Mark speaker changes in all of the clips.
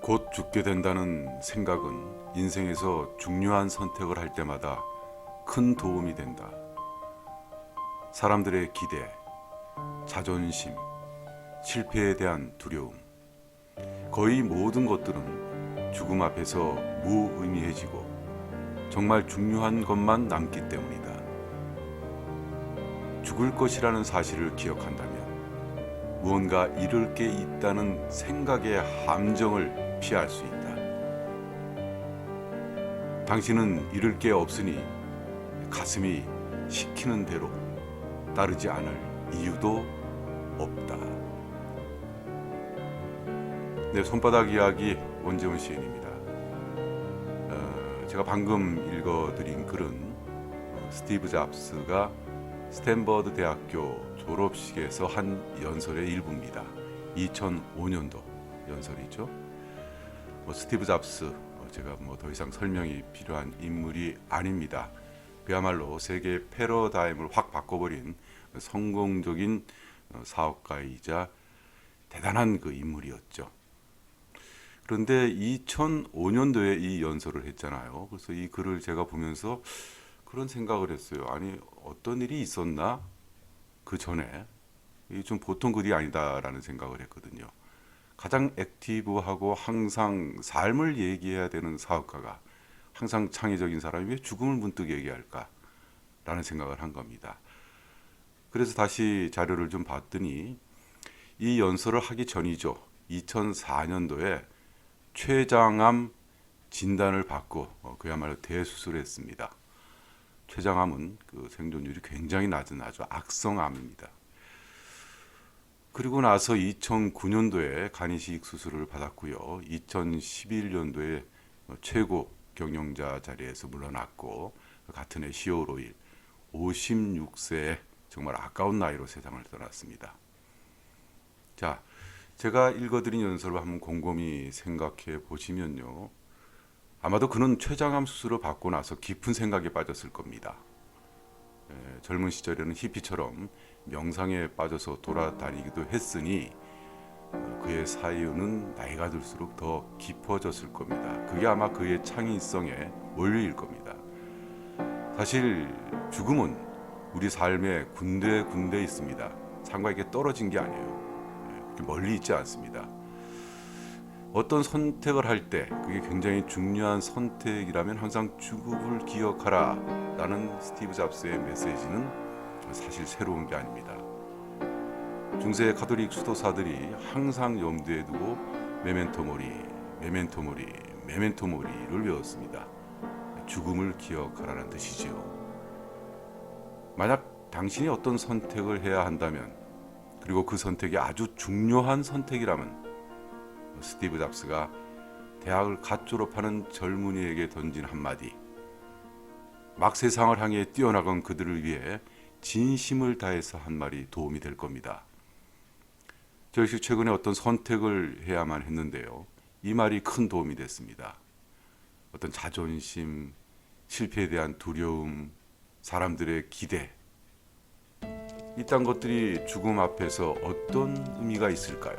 Speaker 1: 곧 죽게 된다는 생각은 인생에서 중요한 선택을 할 때마다 큰 도움이 된다. 사람들의 기대, 자존심, 실패에 대한 두려움, 거의 모든 것들은 죽음 앞에서 무의미해지고 정말 중요한 것만 남기 때문이다. 죽을 것이라는 사실을 기억한다면 무언가 잃을 게 있다는 생각의 함정을 피할 수 있다. 당신은 잃을 게 없으니 가슴이 시키는 대로 따르지 않을 이유도 없다. 내 손바닥 이야기 원재훈 시인입니다. 제가 방금 읽어드린 글은 스티브 잡스가 스탠퍼드 대학교 졸업식에서 한 연설의 일부입니다. 2005년도 연설이죠. 스티브 잡스, 제가 더 이상 설명이 필요한 인물이 아닙니다. 그야말로 세계의 패러다임을 확 바꿔버린 성공적인 사업가이자 대단한 그 인물이었죠. 그런데 2005년도에 이 연설을 했잖아요. 그래서 이 글을 제가 보면서 그런 생각을 했어요. 아니, 어떤 일이 있었나? 그 전에 이게 좀 보통 글이 아니다라는 생각을 했거든요. 가장 액티브하고 항상 삶을 얘기해야 되는 사업가가, 항상 창의적인 사람이 왜 죽음을 문득 얘기할까라는 생각을 한 겁니다. 그래서 다시 자료를 좀 봤더니 이 연설을 하기 전이죠. 2004년도에 췌장암 진단을 받고 그야말로 대수술을 했습니다. 췌장암은 그 생존율이 굉장히 낮은 아주 악성암입니다. 그리고 나서 2009년도에 간이식 수술을 받았고요. 2011년도에 최고 경영자 자리에서 물러났고 같은 해 10월 5일 56세에 정말 아까운 나이로 세상을 떠났습니다. 자, 제가 읽어드린 연설을 한번 곰곰이 생각해 보시면요. 아마도 그는 췌장암 수술을 받고 나서 깊은 생각에 빠졌을 겁니다. 젊은 시절에는 히피처럼 명상에 빠져서 돌아다니기도 했으니 그의 사유는 나이가 들수록 더 깊어졌을 겁니다. 그게 아마 그의 창의성의 원리일 겁니다. 사실 죽음은 우리 삶의 군데군데 있습니다. 상과 이렇게 떨어진 게 아니에요. 멀리 있지 않습니다. 어떤 선택을 할 때 그게 굉장히 중요한 선택이라면 항상 죽음을 기억하라 라는 스티브 잡스의 메시지는 사실 새로운 게 아닙니다. 중세 가톨릭 수도사들이 항상 염두에 두고 메멘토 모리, 메멘토 모리, 메멘토 모리를 외웠습니다. 죽음을 기억하라는 뜻이지요. 만약 당신이 어떤 선택을 해야 한다면, 그리고 그 선택이 아주 중요한 선택이라면 스티브 잡스가 대학을 갓 졸업하는 젊은이에게 던진 한마디, 막 세상을 향해 뛰어나간 그들을 위해 진심을 다해서 한 말이 도움이 될 겁니다. 저 역시 최근에 어떤 선택을 해야만 했는데요. 이 말이 큰 도움이 됐습니다. 어떤 자존심, 실패에 대한 두려움, 사람들의 기대, 이딴 것들이 죽음 앞에서 어떤 의미가 있을까요?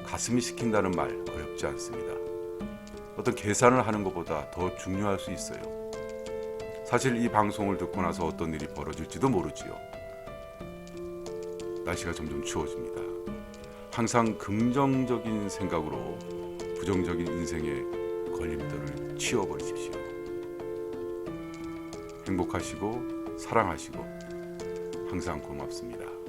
Speaker 1: 가슴이 시킨다는 말 어렵지 않습니다. 어떤 계산을 하는 것보다 더 중요할 수 있어요. 사실 이 방송을 듣고 나서 어떤 일이 벌어질지도 모르지요. 날씨가 점점 추워집니다. 항상 긍정적인 생각으로 부정적인 인생의 걸림돌을 치워버리십시오. 행복하시고 사랑하시고 항상 고맙습니다.